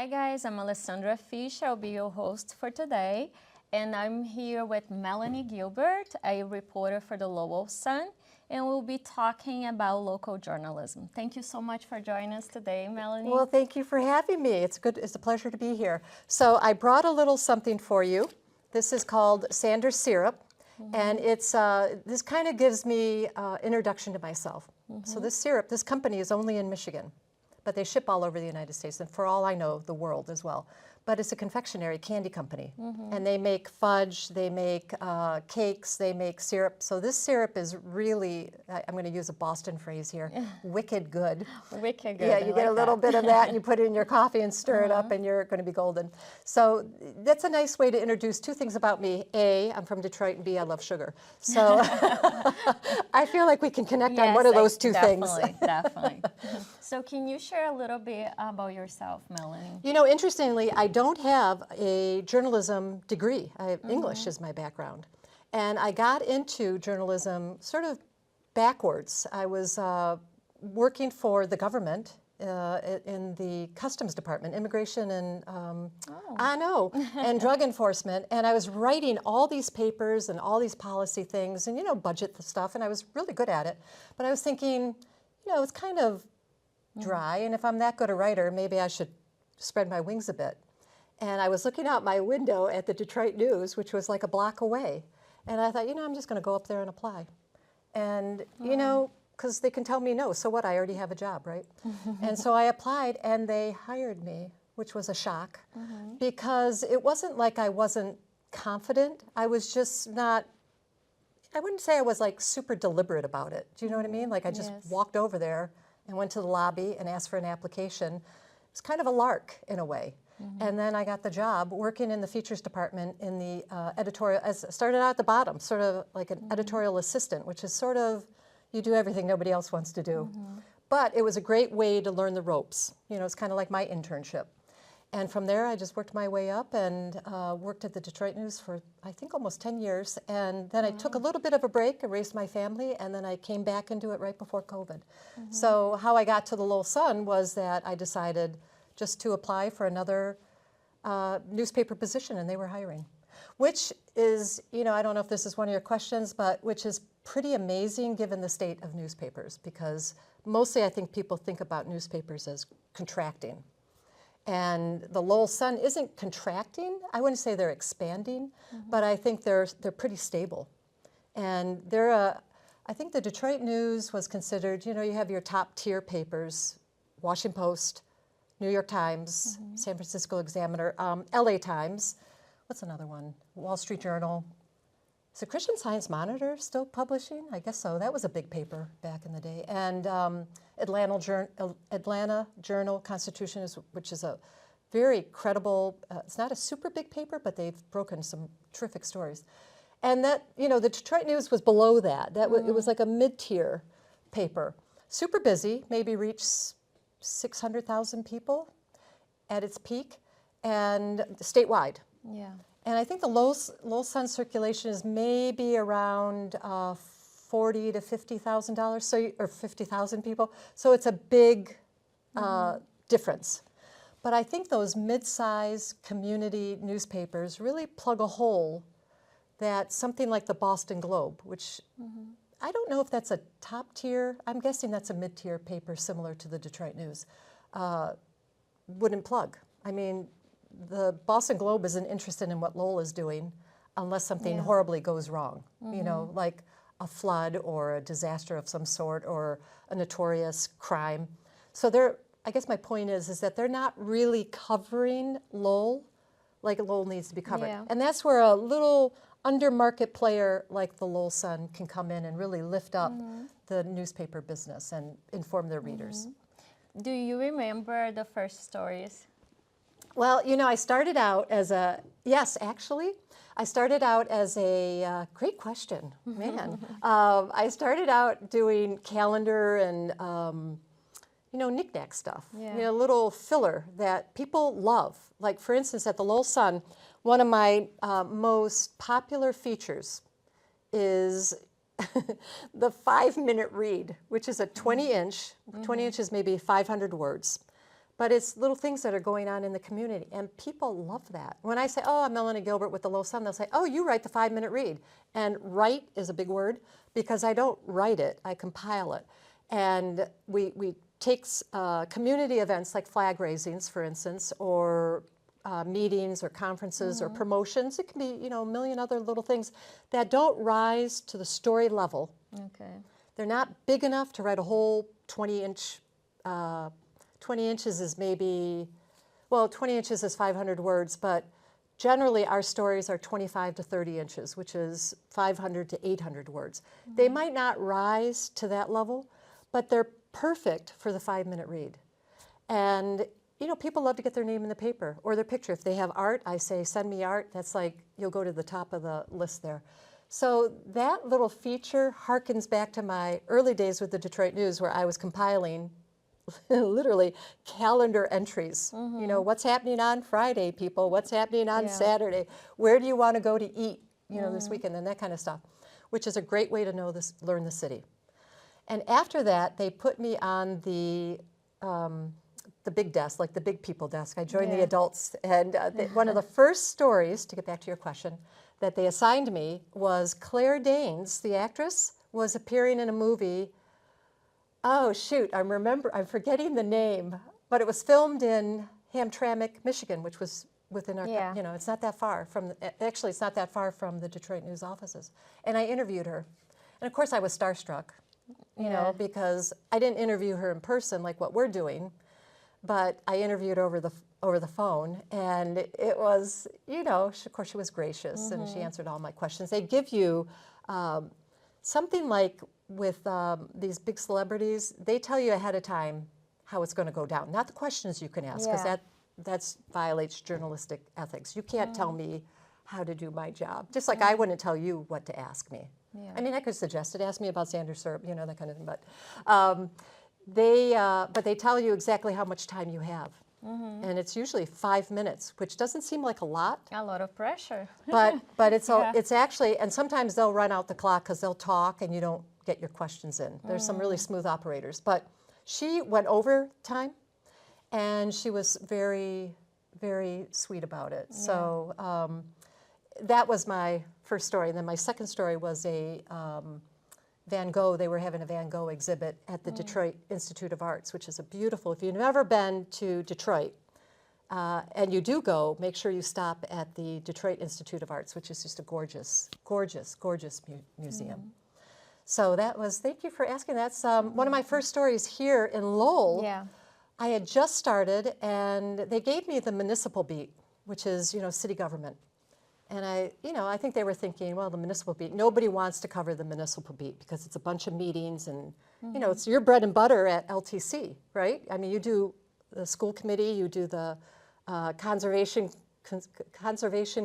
Hi guys, I'm Alessandra Fish. I'll be your host for today. And I'm here with Melanie Gilbert, a reporter for the Lowell Sun, and we'll be talking about local journalism. Thank you so much for joining us today, Melanie. Well, thank you for having me. It's a pleasure to be here. So I brought a little something for you. This is called Sanders syrup, and it's this kind of gives me introduction to myself. So this syrup, this company is only in Michigan, but they ship all over the United States, and for all I know, the world as well. But it's a confectionery candy company, and they make fudge, they make cakes, they make syrup. So this syrup is really, I'm going to use a Boston phrase here, wicked good. Wicked good. Yeah, you get a little bit of that, and you put it in your coffee and stir it up, and you're going to be golden. So that's a nice way to introduce two things about me. A, I'm from Detroit, and B, I love sugar. So I feel like we can connect on one of those two things. Definitely. So can you share a little bit about yourself, Melanie? You know, interestingly, I don't have a journalism degree. English is my background. And I got into journalism sort of backwards. I was working for the government in the Customs Department, immigration and and drug enforcement. And I was writing all these papers and all these policy things and, you know, budget the stuff. And I was really good at it. But I was thinking, you know, it's kind of dry. And if I'm that good a writer, maybe I should spread my wings a bit. And I was looking out my window at the Detroit News, which was like a block away. And I thought, you know, I'm just going to go up there and apply. And, you know, because they can tell me no. So what? I already have a job, right? And so I applied, and they hired me, which was a shock. Because it wasn't like I wasn't confident. I was just not, I wouldn't say I was like super deliberate about it. Do you know what I mean? Like I just walked over there and went to the lobby and asked for an application. It was kind of a lark in a way. And then I got the job working in the features department in the editorial. I started out at the bottom, sort of like an editorial assistant, which is sort of, you do everything nobody else wants to do. But it was a great way to learn the ropes. You know, it's kind of like my internship. And from there, I just worked my way up and worked at the Detroit News for, I think, almost 10 years. And then I took a little bit of a break and raised my family, and then I came back into it right before COVID. So how I got to the Lowell Sun was that I decided just to apply for another newspaper position, and they were hiring. Which is, you know, I don't know if this is one of your questions, but which is pretty amazing given the state of newspapers, because mostly I think people think about newspapers as contracting. And the Lowell Sun isn't contracting. I wouldn't say they're expanding, but I think they're pretty stable. And I think the Detroit News was considered, you know, you have your top tier papers, Washington Post, New York Times, San Francisco Examiner, LA Times. What's another one? Wall Street Journal. Is the Christian Science Monitor still publishing? I guess so. That was a big paper back in the day. And Atlanta Journal-Constitution, which is a very credible, it's not a super big paper, but they've broken some terrific stories. And that, you know, the Detroit News was below that. It was like a mid-tier paper. Super busy, maybe reached 600,000 people at its peak, and statewide. Yeah. And I think the Lowell Sun circulation is maybe around $40,000 to $50,000, so or 50,000 people. So it's a big difference. But I think those mid-sized community newspapers really plug a hole that something like the Boston Globe, which I don't know if that's a top tier, I'm guessing that's a mid-tier paper similar to the Detroit News, wouldn't plug. I mean, the Boston Globe isn't interested in what Lowell is doing unless something horribly goes wrong, you know, like a flood or a disaster of some sort or a notorious crime. So I guess my point is that they're not really covering Lowell like Lowell needs to be covered. Yeah. And that's where a little under-market player like the Lowell Sun can come in and really lift up the newspaper business and inform their readers. Do you remember the first stories? Well, you know, I started out as yes, actually. I started out as a, great question, man. I started out doing calendar and, you know, knick-knack stuff, you know, little filler that people love. Like, for instance, at the Lowell Sun, one of my most popular features is the 5-minute read, which is a 20-inch, 20 inches, maybe 500 words. but it's little things that are going on in the community, and people love that. When I say, oh, I'm Melanie Gilbert with the Lowell Sun, they'll say, oh, you write the 5-minute read. And write is a big word, because I don't write it, I compile it. And we take community events like flag raisings, for instance, or meetings or conferences or promotions. It can be, a million other little things that don't rise to the story level. Okay. They're not big enough to write a whole 20-inch. 20 inches is maybe, 20 inches is 500 words, but generally our stories are 25 to 30 inches, which is 500 to 800 words. They might not rise to that level, but they're perfect for the 5-minute read. And people love to get their name in the paper or their picture. If they have art, I say, send me art. That's like, you'll go to the top of the list there. So that little feature harkens back to my early days with the Detroit News, where I was compiling literally calendar entries. What's happening on Friday, people? What's happening on Saturday? Where do you want to go to eat, this weekend, and that kind of stuff, which is a great way to learn the city. And after that, they put me on the big desk, like the big people desk. I joined the adults, and one of the first stories, to get back to your question, that they assigned me was Claire Danes, the actress, was appearing in a movie. Oh shoot, I'm forgetting the name, but it was filmed in Hamtramck, Michigan, which was within our, it's not that far from, actually it's not that far from the Detroit News offices. And I interviewed her. And of course I was starstruck, because I didn't interview her in person like what we're doing, but I interviewed over the phone, and it was, of course she was gracious, and she answered all my questions. They give you something like, with these big celebrities, they tell you ahead of time how it's going to go down. Not the questions you can ask, because that violates journalistic ethics. You can't tell me how to do my job. Just like I wouldn't tell you what to ask me. Yeah. I mean, I could suggest it. Ask me about Xander Syrup, that kind of thing. But they tell you exactly how much time you have. And it's usually 5 minutes, which doesn't seem like a lot. A lot of pressure. But it's it's actually, and sometimes they'll run out the clock because they'll talk and you don't get your questions in. There's some really smooth operators. But she went over time, and she was very, very sweet about it. So that was my first story. And then my second story was a Van Gogh. They were having a Van Gogh exhibit at the Detroit Institute of Arts, which is a beautiful, if you've never been to Detroit, and you do go, make sure you stop at the Detroit Institute of Arts, which is just a gorgeous, gorgeous, gorgeous museum. So that was, thank you for asking. That's one of my first stories here in Lowell. Yeah. I had just started, and they gave me the municipal beat, which is, city government. And I think they were thinking, well, the municipal beat, nobody wants to cover the municipal beat because it's a bunch of meetings and, it's your bread and butter at LTC, right? I mean, you do the school committee, you do the Conservation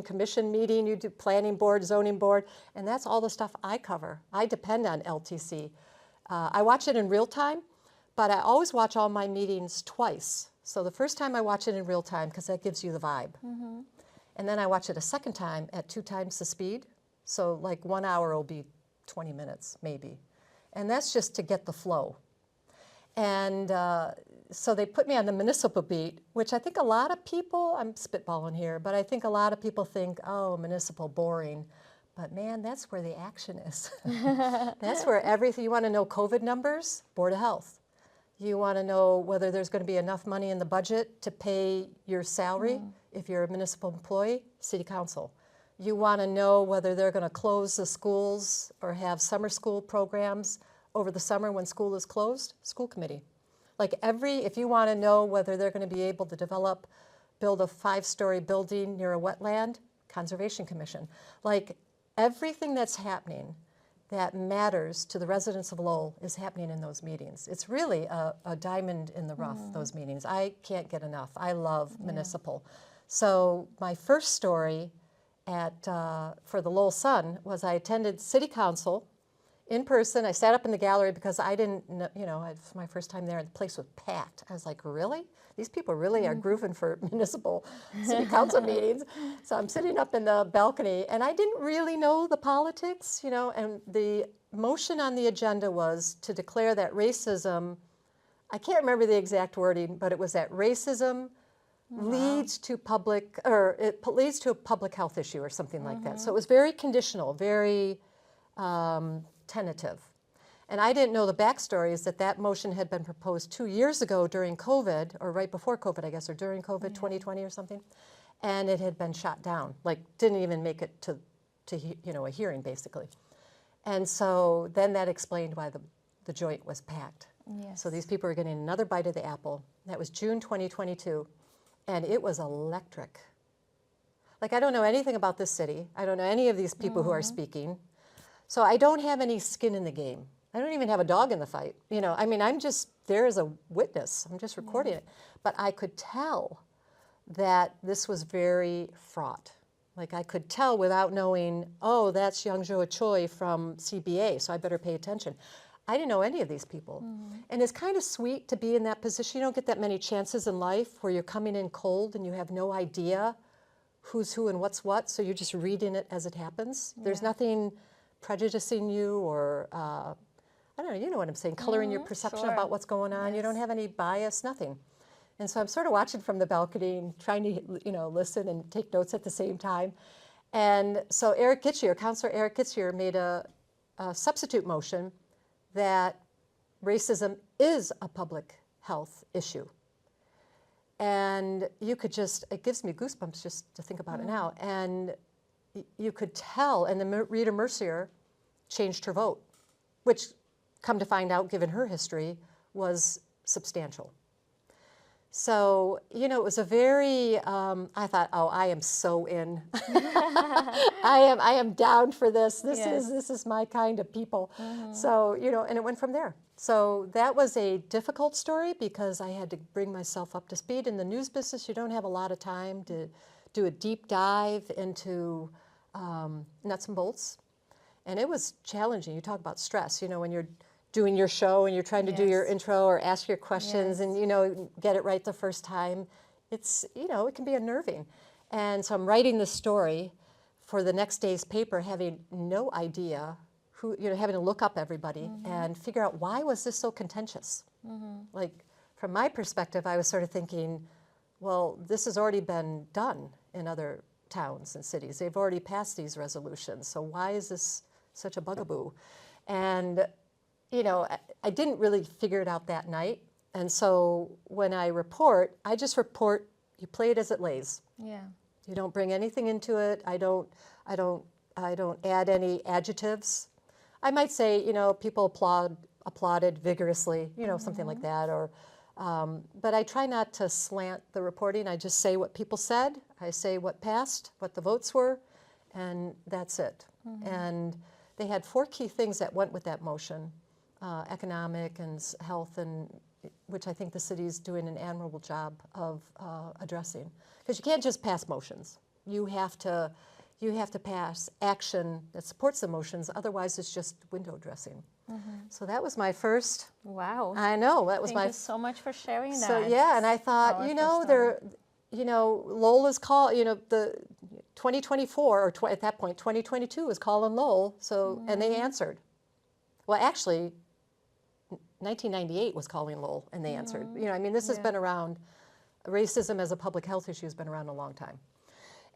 Commission meeting, you do planning board, zoning board, and that's all the stuff I cover. I depend on LTC. I watch it in real time, but I always watch all my meetings twice. So the first time I watch it in real time because that gives you the vibe. And then I watch it a second time at 2 times the speed. So like 1 hour will be 20 minutes, maybe. And that's just to get the flow. And so they put me on the municipal beat, which I think a lot of people, I'm spitballing here, but I think a lot of people think, oh, municipal, boring. But man, that's where the action is. That's where everything, you want to know COVID numbers? Board of Health. You want to know whether there's going to be enough money in the budget to pay your salary if you're a municipal employee? City Council. You want to know whether they're going to close the schools or have summer school programs over the summer when school is closed? School Committee. Like if you want to know whether they're going to be able to build a 5-story building near a wetland? Conservation Commission. Like everything that's happening that matters to the residents of Lowell is happening in those meetings. It's really a diamond in the rough, those meetings. I can't get enough. I love municipal. So my first story for the Lowell Sun was I attended City Council in person. I sat up in the gallery because I didn't know, it was my first time there, and the place was packed. I was like, really? These people really are grooving for municipal city council meetings. So I'm sitting up in the balcony, and I didn't really know the politics, and the motion on the agenda was to declare that racism I can't remember the exact wording, but it was that racism leads to public, or it leads to a public health issue or something like that. So it was very conditional, very tentative. And I didn't know the backstory is that that motion had been proposed 2 years ago during COVID, or right before COVID, I guess, or during COVID 2020 or something. And it had been shot down, like didn't even make it to a hearing, basically. And so then that explained why the joint was packed. Yes. So these people were getting another bite of the apple. That was June 2022, and it was electric. Like, I don't know anything about this city. I don't know any of these people who are speaking. So I don't have any skin in the game. I don't even have a dog in the fight. I mean, I'm just there as a witness. I'm just recording it. But I could tell that this was very fraught. Like, I could tell without knowing, oh, that's Youngjo Choi from CBA, so I better pay attention. I didn't know any of these people. And it's kind of sweet to be in that position. You don't get that many chances in life where you're coming in cold and you have no idea who's who and what's what, so you're just reading it as it happens. There's nothing prejudicing you or, I don't know, you know what I'm saying, coloring your perception about what's going on. You don't have any bias, nothing. And so I'm sort of watching from the balcony and trying to, listen and take notes at the same time. And so Councilor Eric Gitzier made a substitute motion that racism is a public health issue. And you could it gives me goosebumps just to think about it now. And you could tell, and then Rita Mercier changed her vote, which, come to find out, given her history, was substantial. So, it was a very, I thought, oh, I am so in. I am down for this. This is my kind of people. So, and it went from there. So that was a difficult story because I had to bring myself up to speed. In the news business, you don't have a lot of time to do a deep dive into nuts and bolts. And it was challenging. You talk about stress, when you're doing your show and you're trying to do your intro or ask your questions and, get it right the first time. It's, it can be unnerving. And so I'm writing this story for the next day's paper, having no idea who, having to look up everybody and figure out why was this so contentious? Like, from my perspective, I was sort of thinking, well, this has already been done in other towns and cities. They've already passed these resolutions. So why is this such a bugaboo? And I didn't really figure it out that night. And so when I report, I just report, you play it as it lays. Yeah. You don't bring anything into it. I don't add any adjectives. I might say, people applauded vigorously, something like that, or but I try not to slant the reporting. I just say what people said. I say what passed, what the votes were, and that's it. And they had 4 key things that went with that motion. Economic and health, and which I think the city's doing an admirable job of addressing. Because you can't just pass motions. You have to pass action that supports the motions. Otherwise, it's just window dressing. So that was my first. Wow. I know that was Thank you so much for sharing that. So yeah, and I thought, Lowell is called. The 2024 or at that point 2022 was calling Lowell. So and they answered. Well, actually, 1998 was calling Lowell, and they answered. This has been around. Racism as a public health issue has been around a long time.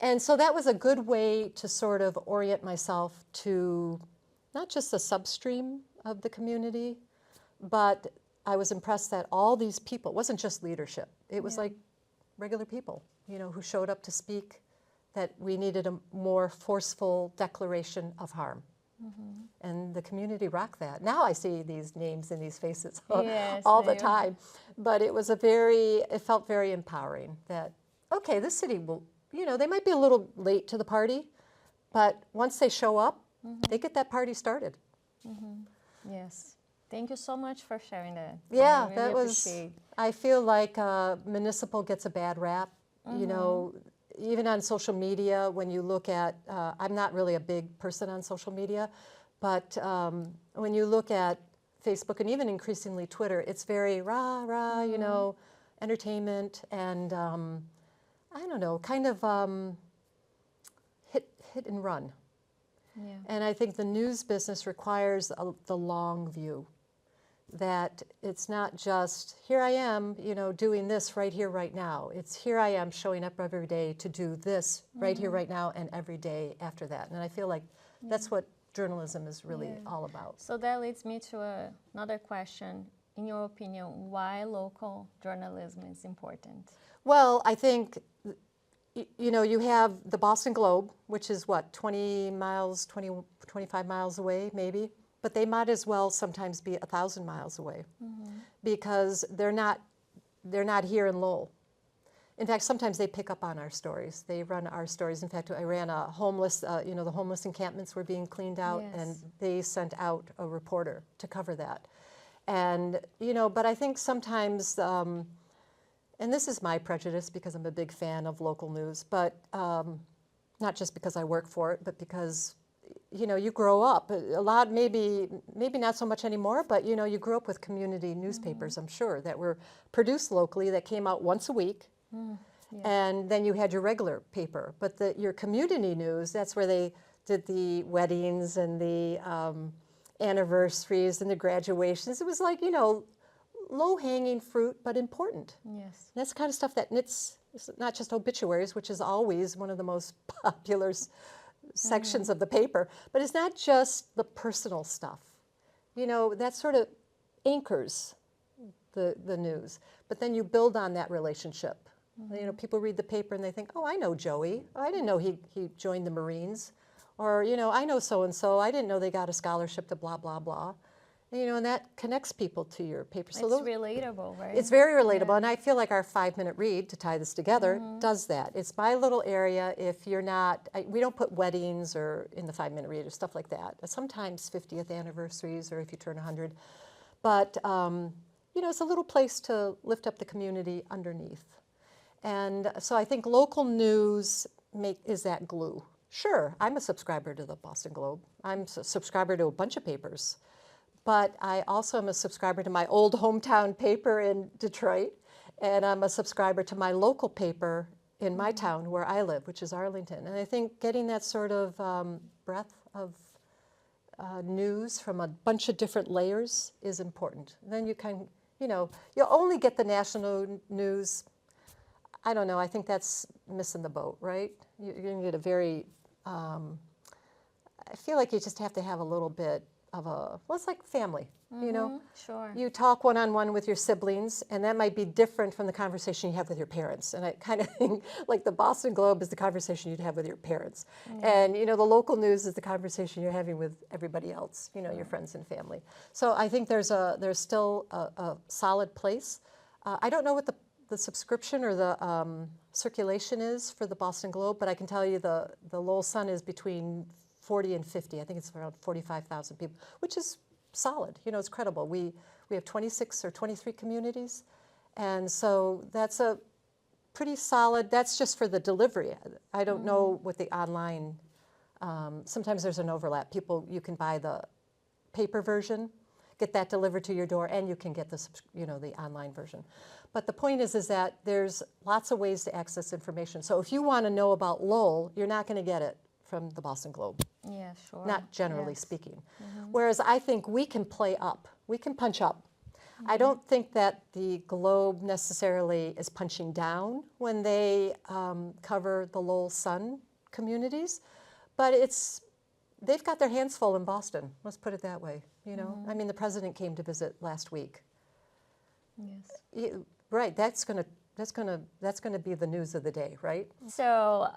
And so that was a good way to sort of orient myself to not just the substream of the community, but I was impressed that all these people, it wasn't just leadership, it was like regular people, who showed up to speak, that we needed a more forceful declaration of harm. And the community rocked that. Now I see these names and these faces all the time. But it felt very empowering that, okay, this city will, they might be a little late to the party, but once they show up, they get that party started. Yes. Thank you so much for sharing that. Yeah, I that was, appreciate. I feel like municipal gets a bad rap, even on social media, when you look at, I'm not really a big person on social media, but when you look at Facebook and even increasingly Twitter, it's very rah, entertainment and, I don't know, kind of hit and run. Yeah. And I think the news business requires the long view. that it's not just, here I am, doing this right here, right now. It's here I am showing up every day to do this right here, right now, and every day after that. And I feel like that's what journalism is really all about. So that leads me to another question. In your opinion, why local journalism is important? Well, I think, you have the Boston Globe, which is what, 25 miles away, maybe? But they might as well sometimes be 1,000 miles away because they're not here in Lowell. In fact, sometimes they pick up on our stories. They run our stories. In fact, I ran a homeless, the homeless encampments were being cleaned out, and they sent out a reporter to cover that. And, but I think sometimes, and this is my prejudice because I'm a big fan of local news, but not just because I work for it, but because you grow up a lot, maybe not so much anymore, but you grew up with community newspapers, I'm sure, that were produced locally, that came out once a week, and then you had your regular paper. But your community news, that's where they did the weddings and the anniversaries and the graduations. It was like, low-hanging fruit, but important. Yes. That's the kind of stuff that it's not just obituaries, which is always one of the most popular sections of the paper, but it's not just the personal stuff. That sort of anchors the news. But then you build on that relationship. People read the paper and they think, oh, I know Joey. Oh, I didn't know he joined the Marines. Or, I know so-and-so. I didn't know they got a scholarship to blah, blah, blah. And that connects people to your paper. So it's relatable, right? It's very relatable, and I feel like our 5-minute read, to tie this together, does that. It's my little area. If you're not, we don't put weddings or in the 5-minute read or stuff like that. Sometimes 50th anniversaries or if you turn 100. But, it's a little place to lift up the community underneath. And so I think local news is that glue. Sure, I'm a subscriber to the Boston Globe. I'm a subscriber to a bunch of papers. But I also am a subscriber to my old hometown paper in Detroit, and I'm a subscriber to my local paper in my town where I live, which is Arlington. And I think getting that sort of breadth of news from a bunch of different layers is important. And then you can, you'll only get the national news. I don't know, I think that's missing the boat, right? You're going to get a very, I feel like you just have to have a little bit of it's like family, Sure. You talk one-on-one with your siblings, and that might be different from the conversation you have with your parents. And I kind of think like the Boston Globe is the conversation you'd have with your parents. And, the local news is the conversation you're having with everybody else, your friends and family. So I think there's still a solid place. I don't know what the subscription or the circulation is for the Boston Globe, but I can tell you the Lowell Sun is between 40 and 50. I think it's around 45,000 people, which is solid. It's credible. We have 26 or 23 communities, and so that's a pretty solid. That's just for the delivery. I don't know what the online. Sometimes there's an overlap. You can buy the paper version, get that delivered to your door, and you can get the the online version. But the point is that there's lots of ways to access information. So if you want to know about Lowell, you're not going to get it from the Boston Globe. Yeah, sure. Not generally speaking. Whereas I think we can play up. We can punch up. I don't think that the Globe necessarily is punching down when they cover the Lowell Sun communities, but they've got their hands full in Boston. Let's put it that way. I mean, the president came to visit last week. Yes. Right. That's going to be the news of the day, right? So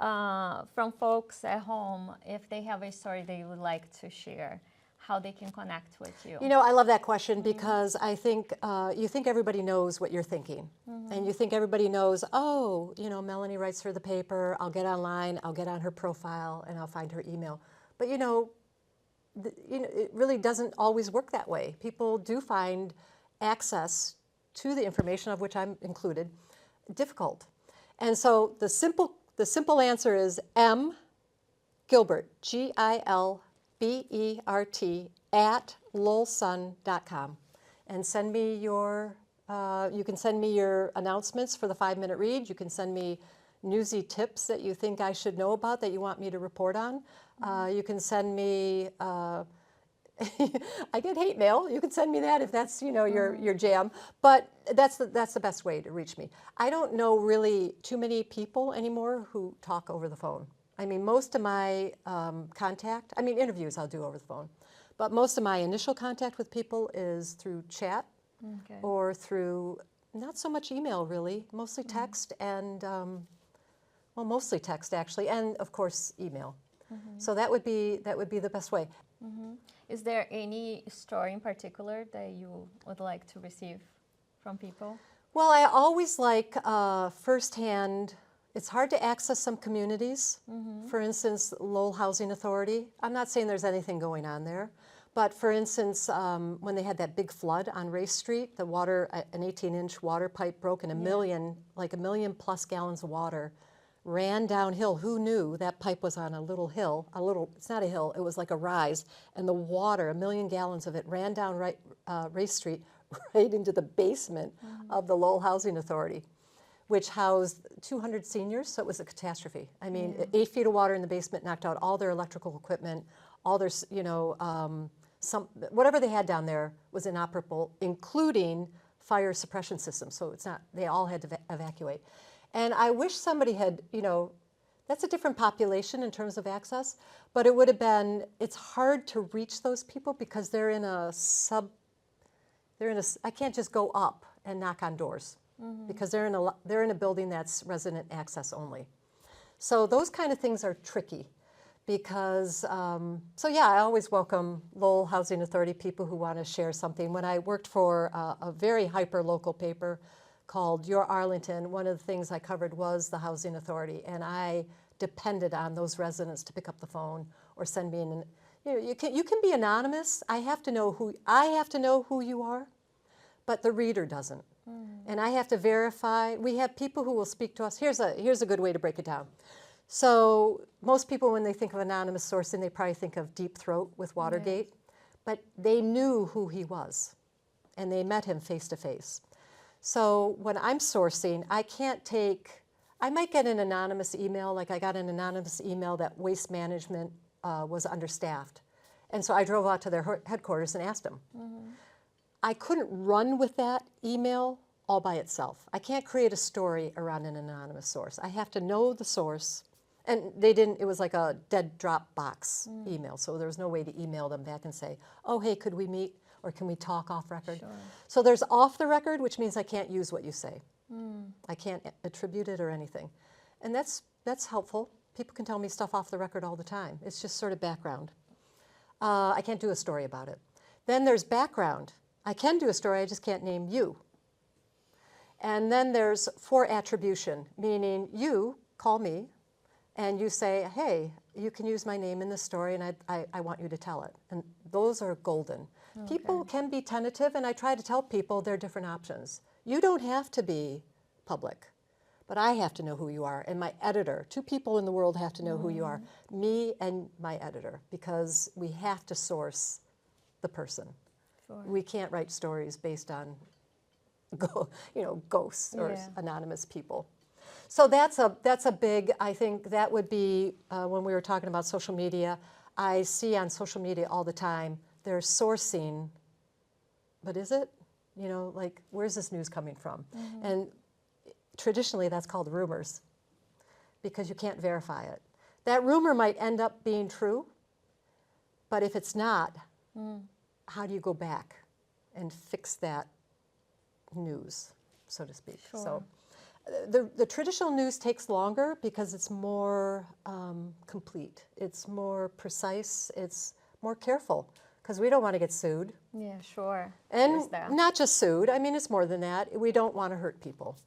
from folks at home, if they have a story they would like to share, how they can connect with you? I love that question because I think you think everybody knows what you're thinking. And you think everybody knows, oh, Melanie writes for the paper, I'll get online, I'll get on her profile, and I'll find her email. But, it really doesn't always work that way. People do find access to the information, of which I'm included, difficult. And so the simple answer is M. Gilbert, Gilbert, @lowellsun.com. And send me you can send me your announcements for the 5-minute read. You can send me newsy tips that you think I should know about that you want me to report on. You can send me I get hate mail. You can send me that if that's, your jam. But that's the best way to reach me. I don't know really too many people anymore who talk over the phone. I mean, most of my interviews I'll do over the phone. But most of my initial contact with people is through chat or through not so much email, really, mostly text and, mostly text actually, and of course email. So that would be the best way. Is there any story in particular that you would like to receive from people? Well, I always like firsthand. It's hard to access some communities. For instance, Lowell Housing Authority. I'm not saying there's anything going on there, but for instance, when they had that big flood on Race Street, the water, an 18-inch water pipe broke and a million plus gallons of water ran downhill. Who knew that pipe was on a little hill? It's not a hill, it was like a rise, and the water, a million gallons of it, ran down Race Street right into the basement of the Lowell Housing Authority, which housed 200 seniors, so it was a catastrophe. I mean, 8 feet of water in the basement knocked out all their electrical equipment, all their, whatever they had down there was inoperable, including fire suppression systems, so they all had to evacuate. And I wish somebody had, that's a different population in terms of access, but it would have been, it's hard to reach those people because they're in a I can't just go up and knock on doors because they're in a building that's resident access only. So those kind of things are tricky because, I always welcome Lowell Housing Authority people who want to share something. When I worked for a very hyper-local paper called Your Arlington, one of the things I covered was the Housing Authority, and I depended on those residents to pick up the phone or send me an. You can be anonymous. I have to know who you are, but the reader doesn't, and I have to verify. We have people who will speak to us. Here's a good way to break it down. So most people, when they think of anonymous sourcing, they probably think of Deep Throat with Watergate, but they knew who he was, and they met him face to face. So when I'm sourcing, I might get an anonymous email, like I got an anonymous email that Waste Management was understaffed. And so I drove out to their headquarters and asked them. I couldn't run with that email all by itself. I can't create a story around an anonymous source. I have to know the source. And it was like a dead drop box email, so there was no way to email them back and say, oh, hey, could we meet? Or can we talk off record? Sure. So there's off the record, which means I can't use what you say. I can't attribute it or anything. And that's helpful. People can tell me stuff off the record all the time. It's just sort of background. I can't do a story about it. Then there's background. I can do a story, I just can't name you. And then there's for attribution, meaning you call me and you say, hey, you can use my name in the story and I want you to tell it. And those are golden. Okay. People can be tentative, and I try to tell people there are different options. You don't have to be public, but I have to know who you are, and my editor. 2 people in the world have to know who you are, me and my editor, because we have to source the person. Sure. We can't write stories based on ghosts or anonymous people. So that's a big, I think that would be, when we were talking about social media, I see on social media all the time, they're sourcing, but is it? Like, where's this news coming from? And traditionally that's called rumors because you can't verify it. That rumor might end up being true, but if it's not, how do you go back and fix that news, so to speak? Sure. So the traditional news takes longer because it's more complete. It's more precise. It's more careful because we don't want to get sued. Yeah, sure. And not just sued. I mean, it's more than that. We don't want to hurt people.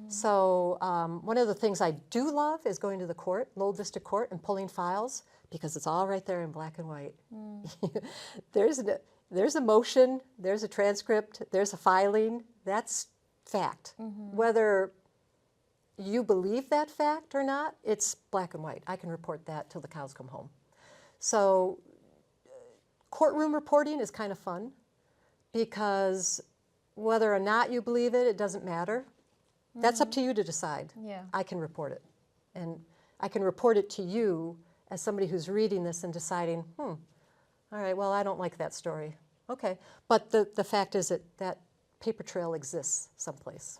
So one of the things I do love is going to the court, Lowell District Court, and pulling files because it's all right there in black and white. There's a motion, there's a transcript, there's a filing. That's fact. Whether you believe that fact or not, it's black and white. I can report that till the cows come home. So courtroom reporting is kind of fun because whether or not you believe it, it doesn't matter. That's up to you to decide. Yeah. I can report it. And I can report it to you as somebody who's reading this and deciding, All right, well, I don't like that story. Okay, but the fact is that that paper trail exists someplace.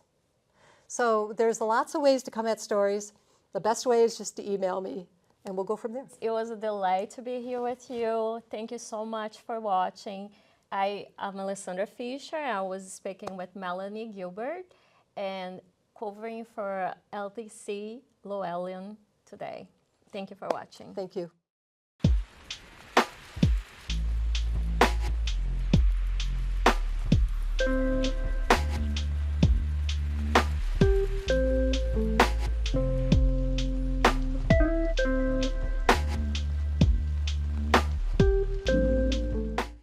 So there's lots of ways to come at stories. The best way is just to email me, and we'll go from there. It was a delight to be here with you. Thank you so much for watching. I'm Alessandra Fisher. I was speaking with Melanie Gilbert and covering for LTC Lowellian today. Thank you for watching. Thank you.